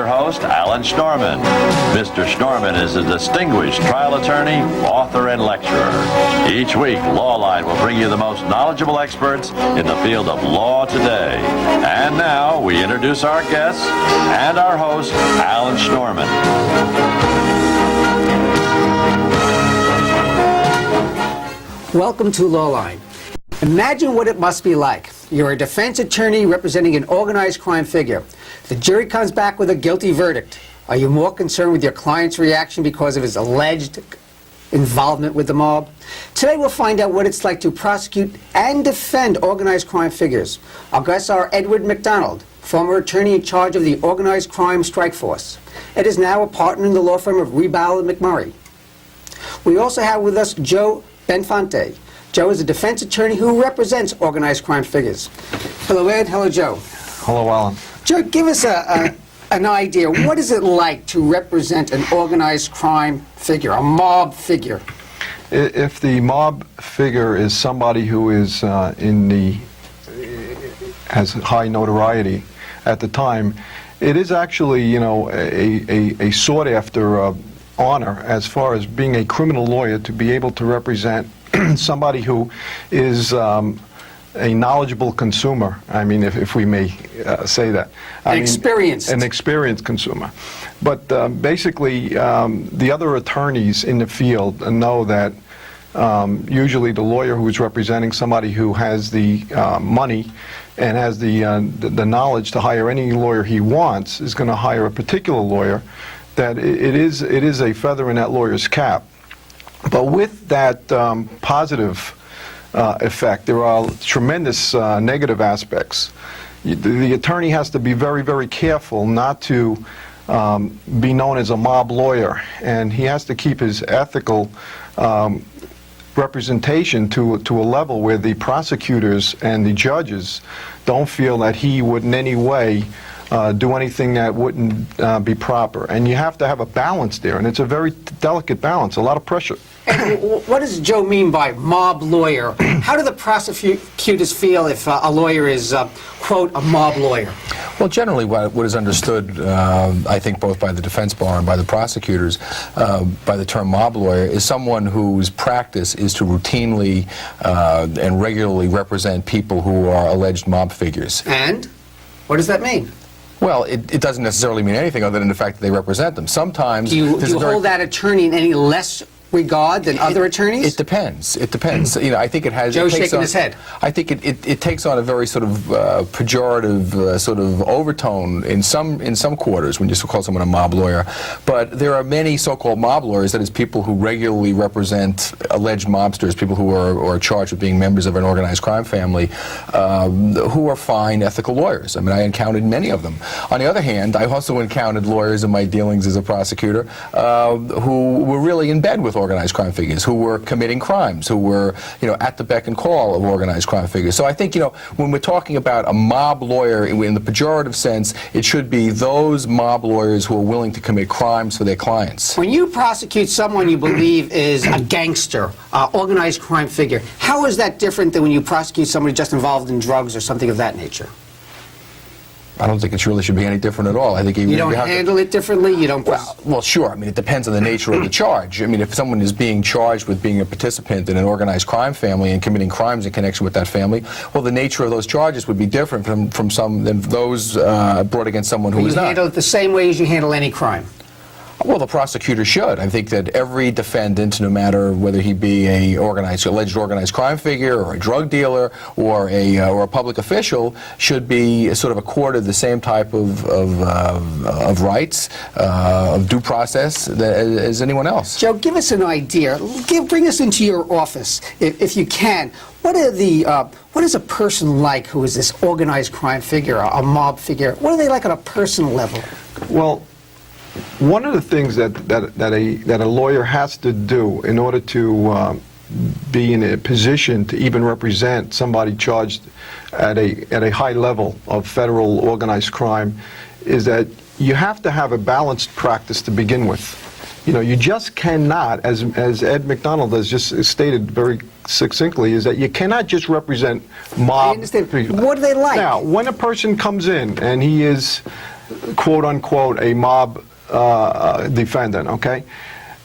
host, Alan Schnorman. Mr. Schnorman is a distinguished trial attorney, author, and lecturer. Each week, Lawline will bring you the most knowledgeable experts in the field of law today. And now, we introduce our guests and our host, Alan Schnorman. Welcome to Lawline. Imagine what it must be like. You're a defense attorney representing an organized crime figure. The jury comes back with a guilty verdict. Are you more concerned with your client's reaction because of his alleged involvement with the mob? Today we'll find out what it's like to prosecute and defend organized crime figures. Our guests are Edward McDonald, former attorney in charge of the Organized Crime Strike Force. Ed is now a partner in the law firm of Rebal and McMurray. We also have with us Joe Benfante. Joe is a defense attorney who represents organized crime figures. Hello, Ed. Hello, Joe. Hello, Alan. Joe, give us an idea. What is it like to represent an organized crime figure, a mob figure? If the mob figure is somebody who is has high notoriety at the time, it is actually, a sought-after honor as far as being a criminal lawyer to be able to represent somebody who is a knowledgeable consumer. I mean, if we may say that. An experienced consumer. But basically, the other attorneys in the field know that usually the lawyer who is representing somebody who has the money and has the knowledge to hire any lawyer he wants is going to hire a particular lawyer, that it is a feather in that lawyer's cap. But with that positive effect, there are tremendous negative aspects. The attorney has to be very, very careful not to be known as a mob lawyer, and he has to keep his ethical representation to a level where the prosecutors and the judges don't feel that he would in any way do anything that wouldn't be proper. And you have to have a balance there, and it's a very delicate balance, a lot of pressure. And what does Joe mean by mob lawyer? How do the prosecutors feel if a lawyer is, quote, a mob lawyer? Well, generally what is understood, I think both by the defense bar and by the prosecutors, by the term mob lawyer, is someone whose practice is to routinely and regularly represent people who are alleged mob figures. And what does that mean? Well, it doesn't necessarily mean anything other than the fact that they represent them. Sometimes... Do you hold that attorney in any less regard than other attorneys? It depends. It depends. I think it has... Joe's shaking his head. I think it takes on a very sort of pejorative sort of overtone in some quarters when you call someone a mob lawyer. But there are many so-called mob lawyers, that is, people who regularly represent alleged mobsters, people who are charged with being members of an organized crime family, who are fine, ethical lawyers. I mean, I encountered many of them. On the other hand, I also encountered lawyers in my dealings as a prosecutor who were really in bed with organized crime figures, who were committing crimes, who were, at the beck and call of organized crime figures. So I think, when we're talking about a mob lawyer in the pejorative sense, it should be those mob lawyers who are willing to commit crimes for their clients. When you prosecute someone you believe is a gangster, organized crime figure, how is that different than when you prosecute somebody just involved in drugs or something of that nature? I don't think it really should be any different at all. I think you don't handle it differently. You don't. Well, sure. I mean, it depends on the nature of the charge. I mean, if someone is being charged with being a participant in an organized crime family and committing crimes in connection with that family, well, the nature of those charges would be different from some than those brought against someone who is not. You handle it the same way as you handle any crime. Well, the prosecutor should. I think that every defendant, no matter whether he be a alleged organized crime figure or a drug dealer or a public official, should be sort of accorded the same type of rights, of due process as anyone else. Joe, give us an idea. Bring us into your office, if you can. What is a person like who is this organized crime figure, a mob figure? What are they like on a personal level? Well, one of the things that a lawyer has to do in order to be in a position to even represent somebody charged at a high level of federal organized crime is that you have to have a balanced practice to begin with. You just cannot, as Ed McDonald has just stated very succinctly, is that you cannot just represent mob. I understand. What do they like? Now, when a person comes in and he is quote unquote, a mob defendant, okay?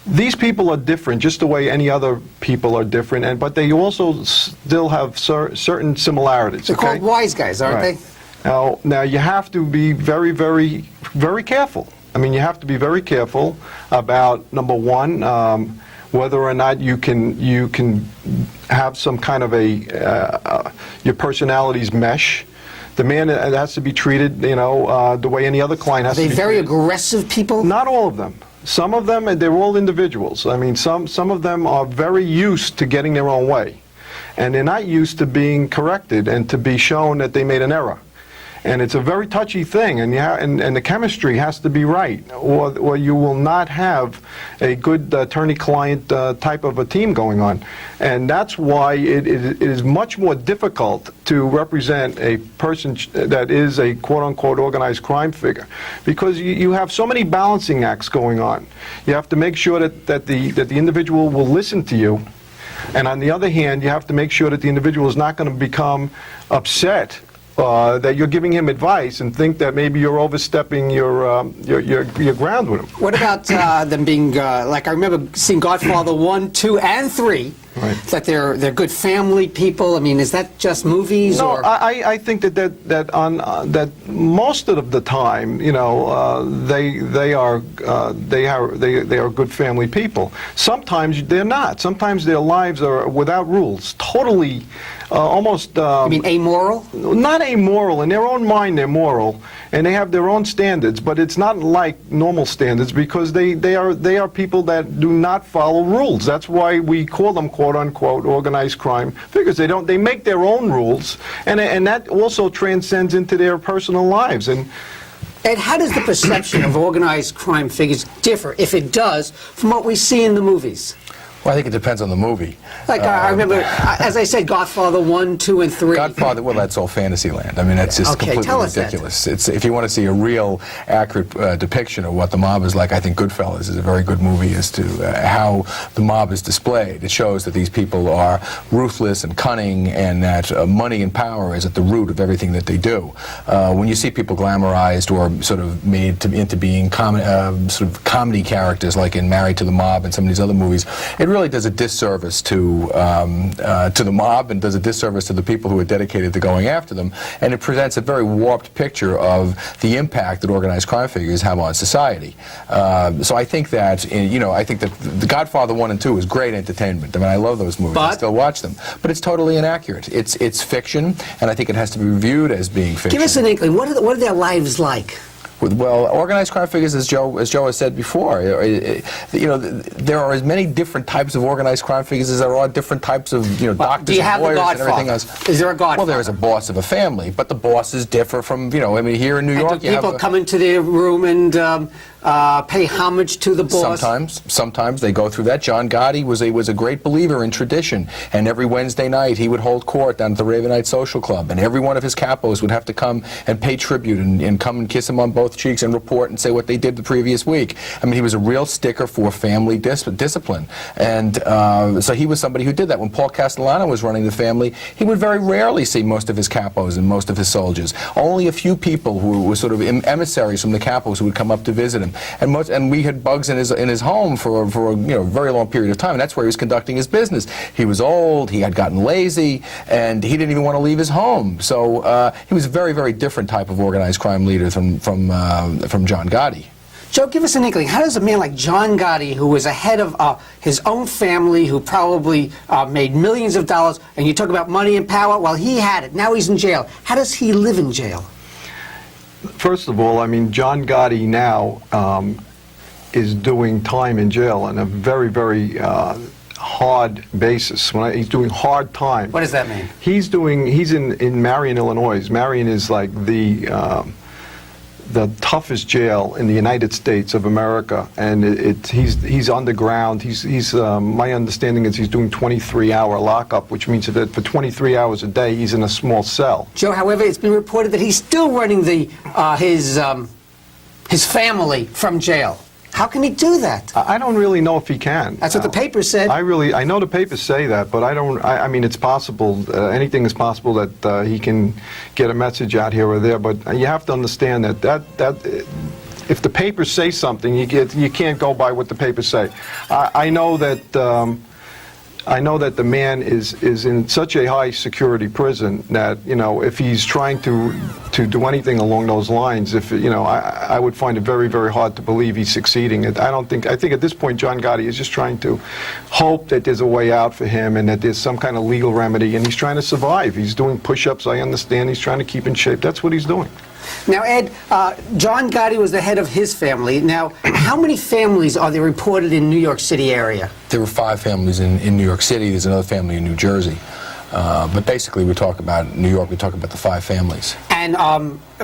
These people are different, just the way any other people are different, but they also still have certain similarities. They're called wise guys, aren't Right. they? Now you have to be very, very, very careful. I mean, you have to be very careful about, number one, whether or not you can have some kind of your personalities mesh. The man has to be treated, the way any other client has Are to they be very treated. aggressive people? Not all of them. Some of them, they're all individuals. I mean, some of them are very used to getting their own way, and they're not used to being corrected and to be shown that they made an error. And it's a very touchy thing, and the chemistry has to be right, or you will not have a good attorney-client type of a team going on. And that's why it is much more difficult to represent a person that is a quote-unquote organized crime figure, because you have so many balancing acts going on. You have to make sure that the individual will listen to you, and on the other hand, you have to make sure that the individual is not going to become upset that you're giving him advice and think that maybe you're overstepping your ground with him. What about them being, like I remember seeing Godfather 1, 2, and 3, Right. that they're good family people? I mean, is that just movies? No, or? I think that most of the time, they are good family people. Sometimes they're not. Sometimes their lives are without rules, totally, almost. I mean, amoral? Not amoral. In their own mind, they're moral, and they have their own standards. But it's not like normal standards, because they are people that do not follow rules. That's why we call them quote unquote organized crime figures. They make their own rules, and that also transcends into their personal lives. And Ed, how does the perception of organized crime figures differ, if it does, from what we see in the movies? Well, I think it depends on the movie. Like, I remember, as I said, Godfather 1, 2, and 3. Godfather, well, that's all fantasy land. I mean, that's just Okay, completely tell us that. ridiculous. If you want to see a real, accurate depiction of what the mob is like, I think Goodfellas is a very good movie as to how the mob is displayed. It shows that these people are ruthless and cunning, and that money and power is at the root of everything that they do. When you see people glamorized or sort of made into being sort of comedy characters, like in Married to the Mob and some of these other movies, it really does a disservice to the mob, and does a disservice to the people who are dedicated to going after them, and it presents a very warped picture of the impact that organized crime figures have on society. So I think that I think that The Godfather 1 and 2 is great entertainment. I mean, I love those movies. I still watch them, but it's totally inaccurate. It's fiction, and I think it has to be reviewed as being fiction. Give us an inkling. What are their lives like? Well, organized crime figures, as Joe has said before, there are as many different types of organized crime figures as there are different types of doctors Do you and have the lawyers and everything Godfather? else. Is there a Godfather? Well, there is a boss of a family, but the bosses differ from I mean, here in New York, And do you have people come into their room and pay homage to the boss? Sometimes they go through that. John Gotti was a great believer in tradition, and every Wednesday night he would hold court down at the Ravenite Social Club, and every one of his capos would have to come and pay tribute and come and kiss him on both cheeks and report and say what they did the previous week. I mean, he was a real sticker for family discipline, and so he was somebody who did that. When Paul Castellano was running the family, he would very rarely see most of his capos and most of his soldiers. Only a few people who were sort of emissaries from the capos who would come up to visit him. And we had bugs in his home for a very long period of time, and that's where he was conducting his business. He was old, he had gotten lazy, and he didn't even want to leave his home. So he was a very, very different type of organized crime leader from John Gotti. Joe, give us an inkling. How does a man like John Gotti, who was a head of his own family, who probably made millions of dollars, and you talk about money and power, well, he had it. Now he's in jail. How does he live in jail? First of all, I mean, John Gotti now is doing time in jail on a very, very hard basis. He's doing hard time. What does that mean? He's in Marion, Illinois. Marion is like the toughest jail in the United States of America, and he's underground. My understanding is he's doing 23-hour lockup, which means that for 23 hours a day he's in a small cell. Joe, however, it's been reported that he's still running his family from jail. How can he do that? I don't really know if he can. That's what the paper said. I know the papers say that, but I mean, it's possible, anything is possible that he can get a message out here or there, but you have to understand that if the papers say something, you can't go by what the papers say. I know that the man is in such a high security prison that, you know, if he's trying to do anything along those lines, I would find it very, very hard to believe he's succeeding. I think at this point John Gotti is just trying to hope that there's a way out for him and that there's some kind of legal remedy, and he's trying to survive. He's doing push-ups, I understand. He's trying to keep in shape. That's what he's doing. Now, Ed, John Gotti was the head of his family. Now, how many families are there reported in New York City area? There were 5 families in New York City. There's another family in New Jersey. But basically, we talk about New York, we talk about the 5 families. And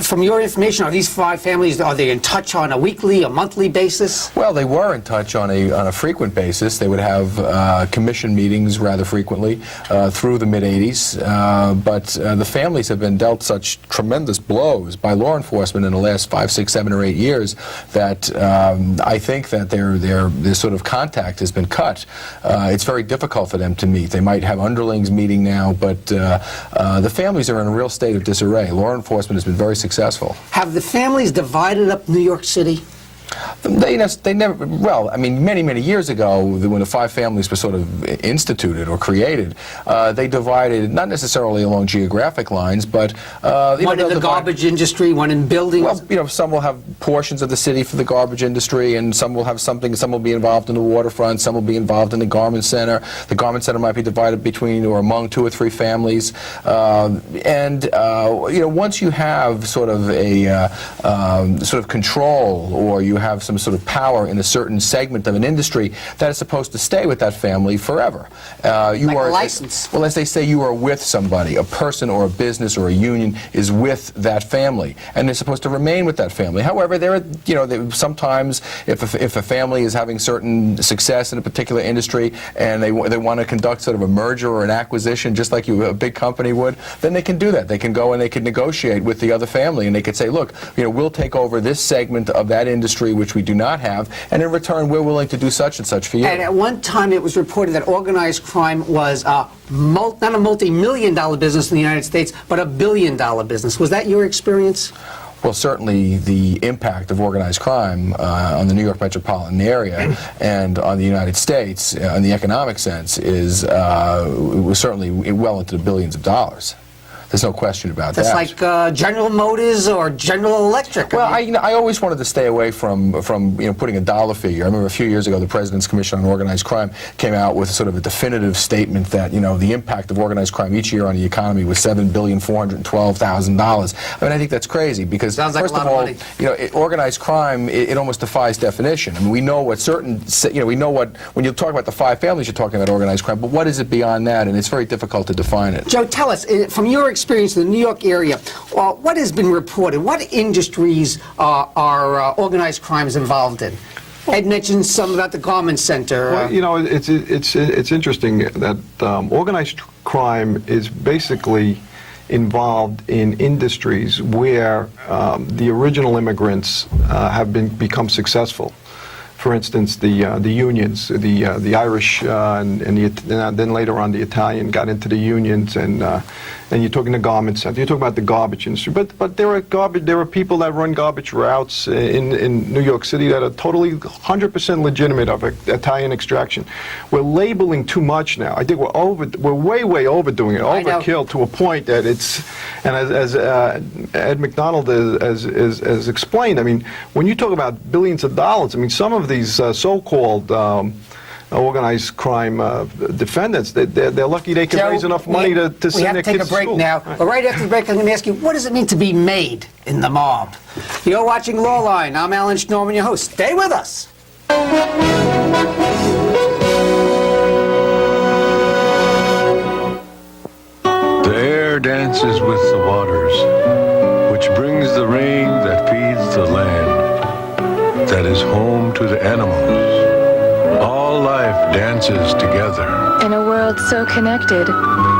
from your information, are these 5 families, are they in touch on a weekly, a monthly basis? Well, they were in touch on a frequent basis. They would have commission meetings rather frequently through the mid-'80s. But the families have been dealt such tremendous blows by law enforcement in the last 5, 6, 7, or 8 years that I think that their sort of contact has been cut. It's very difficult for them to meet. They might have underlings meeting now, but the families are in a real state of disarray. Law enforcement has been very successful. Have the families divided up New York City? They never, well, I mean, many years ago, when the 5 families were sort of instituted or created, they divided, not necessarily along geographic lines, but... one in the garbage industry, one in buildings? Well, you know, some will have portions of the city for the garbage industry, and some will have something, some will be involved in the waterfront, some will be involved in the garment center. The garment center might be divided between or among 2 or 3 families. You know, once you have sort of a sort of control, or you have some sort of power in a certain segment of an industry, that is supposed to stay with that family forever. You like are a license. Well, as they say, you are with somebody. A person or a business or a union is with that family, and they're supposed to remain with that family. However, there are, you know, sometimes if a family is having certain success in a particular industry and they want to conduct sort of a merger or an acquisition, just like a big company would, then they can do that. They can go and they can negotiate with the other family, and they could say, look, you know, we'll take over this segment of that industry which we do not have, and in return we're willing to do such and such for you. And at one time it was reported that organized crime was not a multi-million-dollar business in the United States, but a billion-dollar business. Was that your experience? Well, certainly the impact of organized crime on the New York metropolitan area and on the United States, in the economic sense, was certainly well into the billions of dollars. There's no question about that. That's like General Motors or General Electric. Well, I always wanted to stay away from you know, putting a dollar figure. I remember a few years ago the President's Commission on Organized Crime came out with sort of a definitive statement that, you know, the impact of organized crime each year on the economy was $7,412,000. I mean, I think that's crazy because sounds like first a lot of all, of money. you know, organized crime it almost defies definition. I mean, we know what certain, you know, we know what, when you talk about the 5 families, you're talking about organized crime, but what is it beyond that? And it's very difficult to define it. Joe, tell us, from your experience in the New York area, what has been reported? What industries are organized crimes involved in? Ed mentioned some about the garment center. Well, you know, it's interesting that organized crime is basically involved in industries where the original immigrants have become successful. For instance, the unions, the Irish, and then later on the Italian got into the unions, and you're talking the garment center. You're talking about the garbage industry, but there are people that run garbage routes in New York City that are totally 100% legitimate of Italian extraction. We're labeling too much now. I think we're way overdoing it, overkill to a point that it's. And as Ed McDonald has explained, I mean, when you talk about billions of dollars, I mean, some of these so-called organized crime defendants, they're lucky they can Joe, raise enough money to send their kids to school. We have to take a break now. But right after the break, I'm going to ask you, what does it mean to be made in the mob? You're watching Lawline. I'm Alan Schnorman, your host. Stay with us. The air dances with the waters, which brings the rain that feeds the land, that is home to the animals. All life dances together. In a world so connected,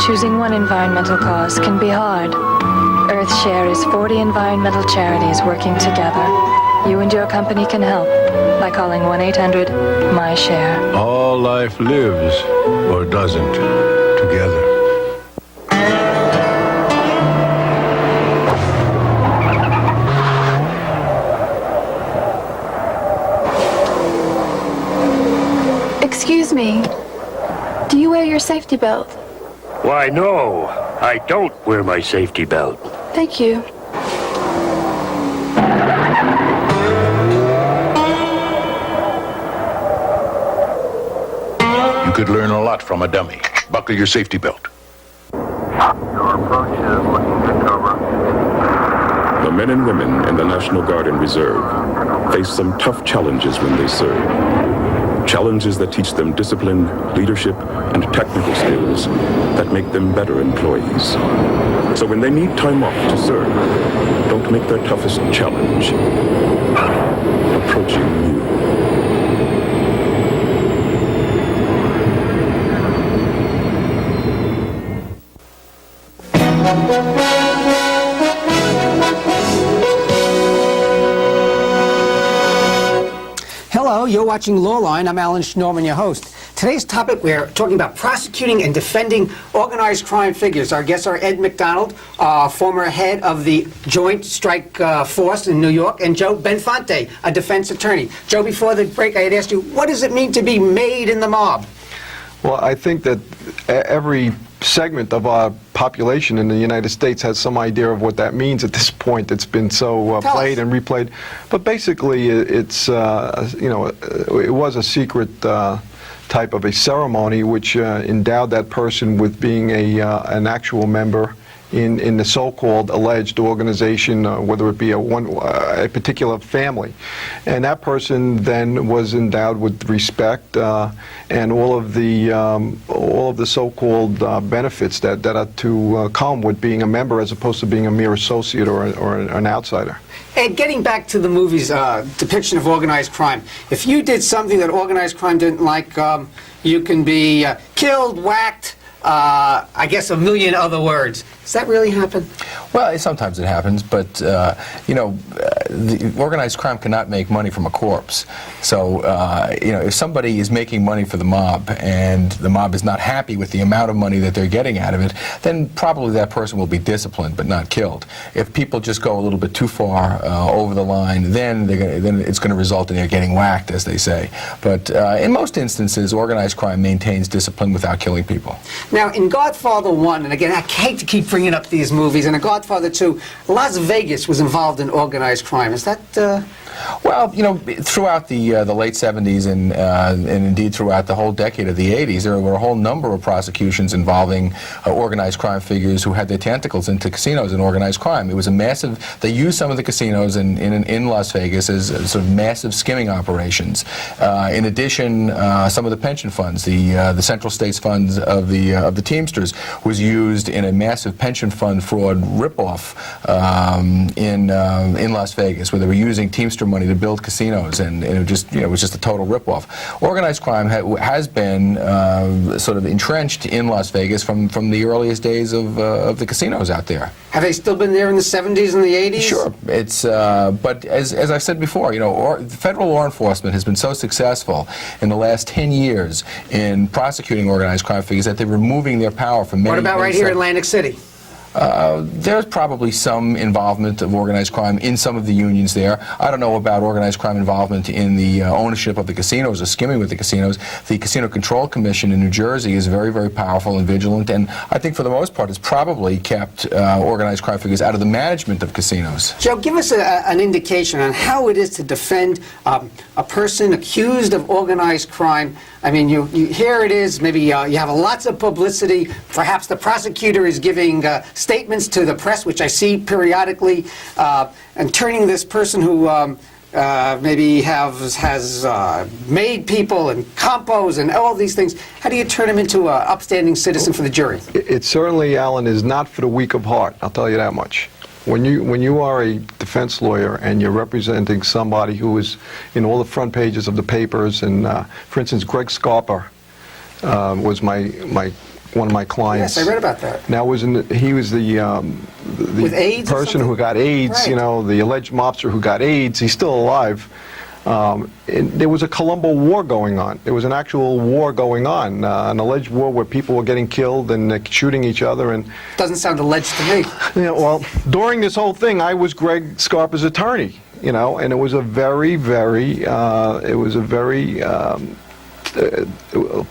choosing one environmental cause can be hard. EarthShare is 40 environmental charities working together. You and your company can help by by calling 1-800-MY-SHARE. All life lives, or doesn't, together. Excuse me. Do you wear your safety belt? Why, no. I don't wear my safety belt. Thank you. You could learn a lot from a dummy. Buckle your safety belt. Your approach is looking to cover. The men and women in the National Guard and Reserve face some tough challenges when they serve. Challenges that teach them discipline, leadership, and technical skills that make them better employees. So when they need time off to serve, don't make their toughest challenge approaching you. Hello, you're watching Lawline. I'm Alan Schnorman, your host. Today's topic, we're talking about prosecuting and defending organized crime figures. Our guests are Ed McDonald, former head of the Joint Strike Force in New York, and Joe Benfante, a defense attorney. Joe, before the break, I had asked you, what does it mean to be made in the mob? Well, I think that every segment of our population in the United States has some idea of what that means at this point. It's been so played and replayed. But basically, it's, it was a secret type of a ceremony which endowed that person with being an actual member in the so-called alleged organization, whether it be a particular family. And that person then was endowed with respect and all of the so-called benefits that are to come with being a member as opposed to being a mere associate or an outsider. And getting back to the movie's depiction of organized crime, if you did something that organized crime didn't like, you can be killed, whacked, I guess a million other words. Does that really happen? Well, sometimes it happens, but the organized crime cannot make money from a corpse. So, if somebody is making money for the mob and the mob is not happy with the amount of money that they're getting out of it, then probably that person will be disciplined but not killed. If people just go a little bit too far over the line, then it's going to result in their getting whacked, as they say. But in most instances, organized crime maintains discipline without killing people. Now, in Godfather 1, and again, I hate to keep bringing up these movies, and in Godfather 2, Las Vegas was involved in organized crime. Is that... Well, throughout the late 70s and indeed throughout the whole decade of the 80s, there were a whole number of prosecutions involving organized crime figures who had their tentacles into casinos and organized crime. It was a massive... They used some of the casinos in Las Vegas as sort of massive skimming operations. In addition, some of the pension funds, the Central States funds of the Teamsters, was used in a massive pension fund fraud ripoff in Las Vegas, where they were using Teamster money to build casinos, and it was just a total ripoff. Organized crime has been sort of entrenched in Las Vegas from the earliest days of the casinos out there. Have they still been there in the 70s and the 80s? Sure. It's but as I said before, federal law enforcement has been so successful in the last 10 years in prosecuting organized crime figures that they're removing their power from many. What about right here in Atlantic City? There's probably some involvement of organized crime in some of the unions there. I don't know about organized crime involvement in the ownership of the casinos or skimming with the casinos. The Casino Control Commission in New Jersey is very, very powerful and vigilant, and I think for the most part it's probably kept organized crime figures out of the management of casinos. Joe, give us an indication on how it is to defend a person accused of organized crime. I mean, here it is, maybe you have lots of publicity. Perhaps the prosecutor is giving statements to the press, which I see periodically, and turning this person who maybe has made people and compos and all these things, how do you turn him into an upstanding citizen for the jury? It certainly, Alan, is not for the weak of heart, I'll tell you that much. When you are a defense lawyer and you're representing somebody who is in all the front pages of the papers, and for instance, Greg Scarpa was one of my clients. Yes, I read about that. Now he was the with AIDS person who got AIDS. Right. The alleged mobster who got AIDS. He's still alive. There was a Colombo War going on. There was an actual war going on, an alleged war where people were getting killed and shooting each other. And Doesn't sound alleged to me. yeah, well, during this whole thing, I was Greg Scarpa's attorney, you know, and it was a very,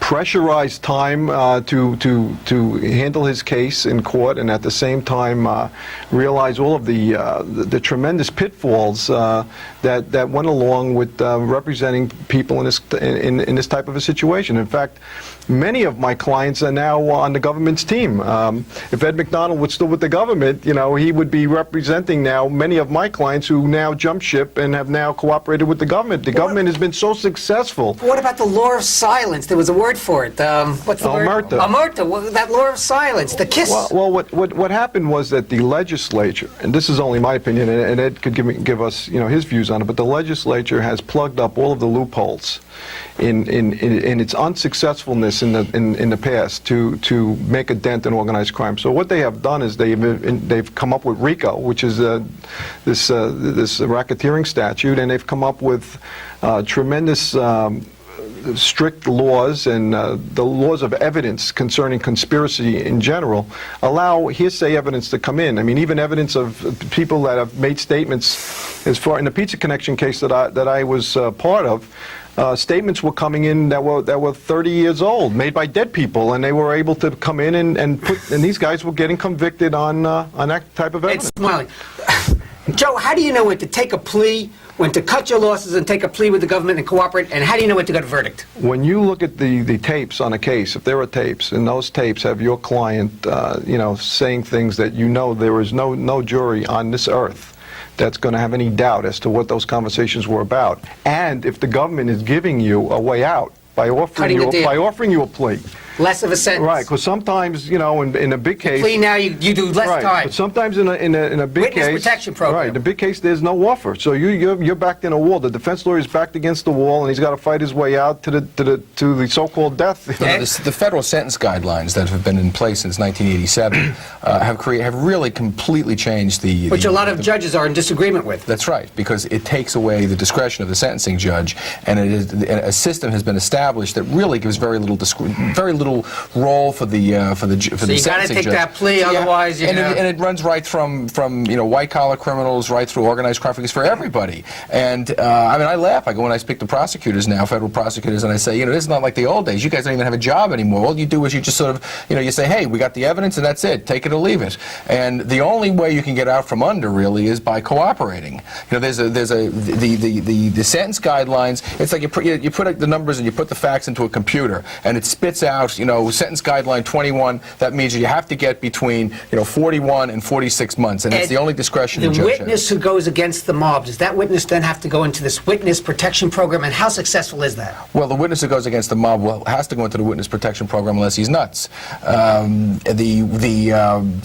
pressurized time to handle his case in court, and at the same time realize all of the tremendous pitfalls that went along with representing people in this type of a situation. In fact, many of my clients are now on the government's team. If Ed McDonald was still with the government, you know, he would be representing now many of my clients who now jumped ship and have now cooperated with the government. The government has been so successful. What about the law of silence? There was a word for it. What's the word? Omerta. Omerta. Well, that law of silence. The kiss. Well, what happened was that the legislature, and this is only my opinion, and Ed could give us, you know, his views on it, but the legislature has plugged up all of the loopholes in its unsuccessfulness in the past to make a dent in organized crime. So what they have done is they've come up with RICO, which is this racketeering statute, and they've come up with tremendous strict laws, and the laws of evidence concerning conspiracy in general allow hearsay evidence to come in. I mean, even evidence of people that have made statements, as far in the Pizza Connection case that I was part of. Statements were coming in that were 30 years old, made by dead people, and they were able to come in and these guys were getting convicted on that type of evidence. It's smiling. Joe, how do you know when to take a plea, when to cut your losses and take a plea with the government and cooperate, and how do you know when to get a verdict? When you look at the tapes on a case, if there are tapes, and those tapes have your client, you know, saying things that you know there is no jury on this earth that's going to have any doubt as to what those conversations were about, and if the government is giving you a way out by offering you a plea. Less of a sentence. Right, because sometimes, you know, in a big case... Plea now, you do less right, time. But sometimes in a big case... Witness protection program. Right, in a big case, there's no offer. So you're backed in a wall. The defense lawyer is backed against the wall, and he's got to fight his way out to the so-called death. The federal sentence guidelines that have been in place since 1987 have really completely changed the... Which a lot of judges are in disagreement with. That's right, because it takes away the discretion of the sentencing judge, and a system has been established that really gives very little role for the sentencing judge. So you got to take that plea, otherwise and it runs right from you know, white collar criminals right through organized crime figures for everybody. And I mean, I laugh. I go when I speak to prosecutors now, federal prosecutors, and I say, you know, this is not like the old days. You guys don't even have a job anymore. All you do is you just sort of, you know, you say, hey, we got the evidence, and that's it. Take it or leave it. And the only way you can get out from under really is by cooperating. You know, the sentence guidelines. It's like you put the numbers and you put the facts into a computer, and it spits out, you know, sentence guideline 21. That means you have to get between, you know, 41 and 46 months, and it's the only discretion the judge has. The witness who goes against the mob, does that witness then have to go into this witness protection program, and how successful is that? Well, the witness who goes against the mob has to go into the witness protection program unless he's nuts. The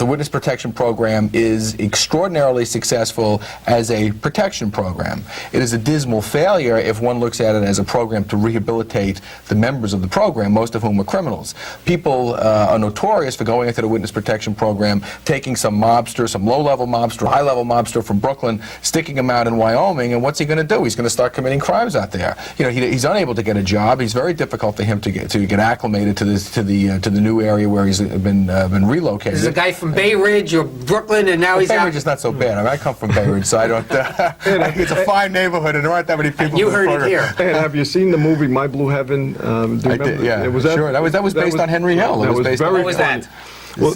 witness protection program is extraordinarily successful as a protection program. It is a dismal failure if one looks at it as a program to rehabilitate the members of the program, most of whom are criminals. People are notorious for going into the witness protection program, taking some mobster, some low-level mobster, high-level mobster from Brooklyn, sticking him out in Wyoming, and what's he going to do? He's going to start committing crimes out there. You know, he's unable to get a job. He's very difficult for him to get acclimated to the new area where he's been relocated. This is a guy from Bay Ridge or Brooklyn, and now he's Bay out. Ridge is not so bad. I mean, I come from Bay Ridge, so I don't. It's a fine neighborhood, and there aren't that many people. You heard it here. Hey, have you seen the movie My Blue Heaven? I did, yeah. Sure. That was based on Henry Hill. What was that? Well,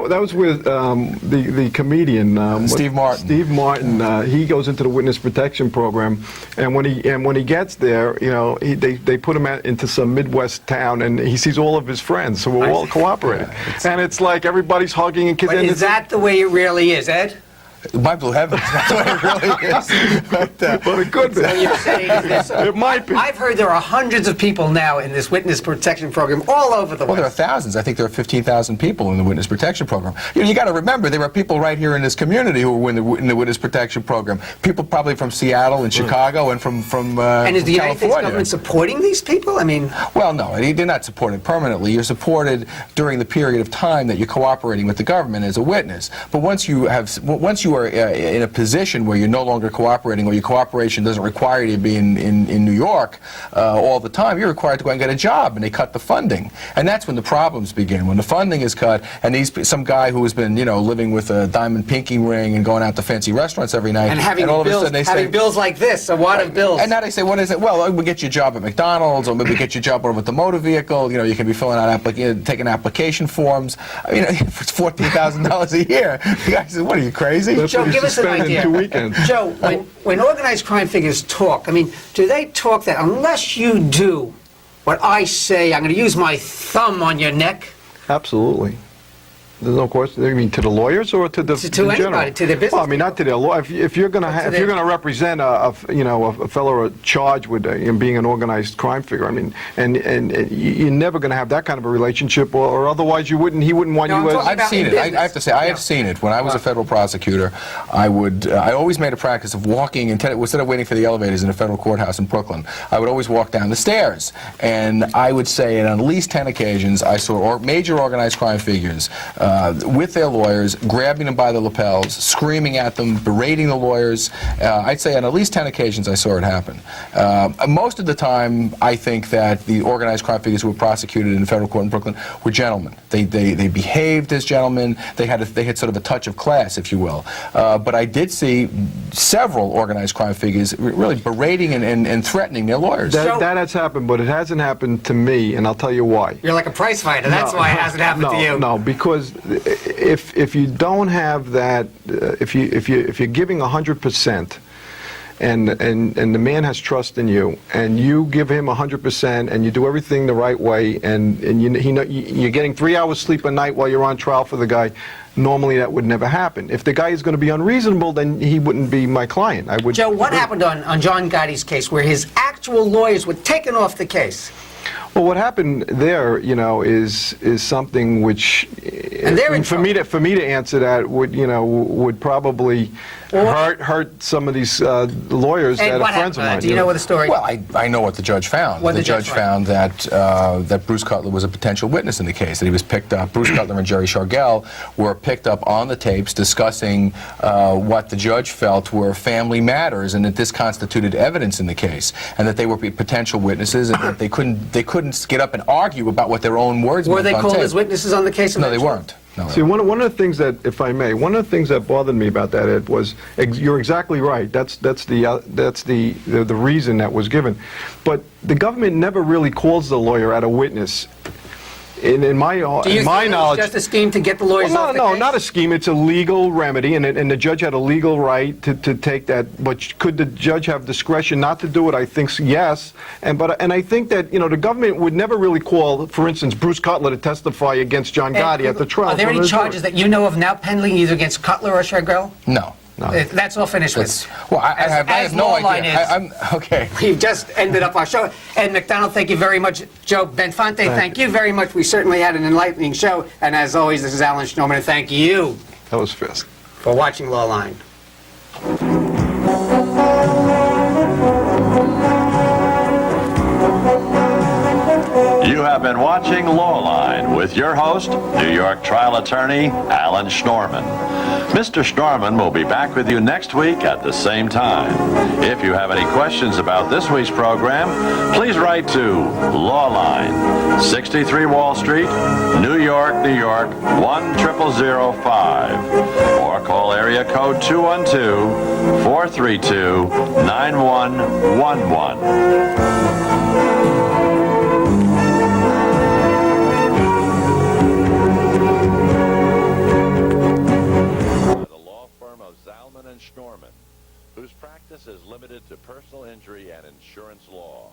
that was with the comedian Steve Martin. Steve Martin. He goes into the witness protection program, and when he gets there, you know, they put him into some Midwest town, and he sees all of his friends who are all cooperating, and it's like everybody's hugging and kissing. But is that the way it really is, Ed? My Blue Heaven. That's what it really is. But it could be. So you're saying this, it might be. I've heard there are hundreds of people now in this witness protection program all over the Well, there are West. thousands. I think there are 15,000 people in the witness protection program. You know, you got to remember, there are people right here in this community who are in the witness protection program. People probably from Seattle and Chicago and from And is the United States California. government supporting these people? I mean, Well, no, they're not supported permanently. You're supported during the period of time that you're cooperating with the government as a witness. But once you you are in a position where you're no longer cooperating, or your cooperation doesn't require you to be in New York all the time, you're required to go and get a job, and they cut the funding. And that's when the problems begin. When the funding is cut, and some guy who has been, living with a diamond pinky ring and going out to fancy restaurants every night, And having all of a bills, sudden they say, bills like this, a wad of bills. and now they say, what is it? Well, we'll get you a job at McDonald's, or maybe get you a job over at the motor vehicle. You can be filling out taking application forms. I mean, for $14,000 a year. The guy says, what are you, crazy? That's Joe, what he give us an suspended idea. 2 weekends. Joe, when organized crime figures talk, I mean, do they talk that unless you do what I say, I'm going to use my thumb on your neck? Absolutely. There's no question. I mean, to the lawyers or to the To general? anybody, to their business Well, I mean, not to their lawyer. If you're going to represent a fellow charged with being an organized crime figure, I mean, and you're never going to have that kind of a relationship, or otherwise he wouldn't want No, I'm you as. talking I've seen it. I have to say, I have seen it. When I was a federal prosecutor, I always made a practice of walking, instead of waiting for the elevators in a federal courthouse in Brooklyn, I would always walk down the stairs. And I would say on at least 10 occasions, I saw major organized crime figures with their lawyers, grabbing them by the lapels, screaming at them, berating the lawyers. I'd say on at least 10 occasions I saw it happen. Most of the time, I think that the organized crime figures who were prosecuted in the federal court in Brooklyn were gentlemen. They behaved as gentlemen. They had sort of a touch of class, if you will. But I did see several organized crime figures really berating and threatening their lawyers. That has happened, but it hasn't happened to me, and I'll tell you why. You're like a prize fighter. That's why it hasn't happened to you. No, because if you don't have that, if you're giving 100%, and the man has trust in you, and you give him 100%, and you do everything the right way, and you're getting 3 hours sleep a night while you're on trial for the guy, normally that would never happen. If the guy is going to be unreasonable, then he wouldn't be my client. Joe, what happened on John Gotti's case, where his actual lawyers were taken off the case? Well, what happened there, is something which, for me to answer that would probably hurt some of these lawyers that are friends of mine. Do you know what the story? Well, I know what the judge found. The judge found that Bruce Cutler was a potential witness in the case, that he was picked up. Bruce Cutler and Jerry Shargell were picked up on the tapes discussing what the judge felt were family matters, and that this constituted evidence in the case, and that they were potential witnesses, and that they couldn't get up and argue about what their own words meant. Were they called as witnesses on the case? No, they weren't. No, See, one of the things that, if I may, one of the things that bothered me about that, Ed, was you're exactly right. That's the reason that was given, but the government never really calls the lawyer as a witness. In my knowledge, just a scheme to get the lawyers off the case? No, not a scheme. It's a legal remedy, and the judge had a legal right to take that. But could the judge have discretion not to do it? I think yes. And I think that the government would never really call, for instance, Bruce Cutler to testify against John Gotti at the trial. Are there any charges that you know of now pending either against Cutler or Shargell? No. That's all finished with. Well, I have no idea. Okay. We've just ended up our show. Ed McDonald, thank you very much. Joe Benfante, thank you very much. We certainly had an enlightening show. And as always, this is Alan Schnorman, and thank you. That was fast. For watching Lawline. You have been watching Lawline with your host, New York trial attorney Alan Schnorman. Mr. Schnorman will be back with you next week at the same time. If you have any questions about this week's program, please write to Lawline, 63 Wall Street, New York, New York, 10005, or call area code 212-432-9111. Schnorman, whose practice is limited to personal injury and insurance law.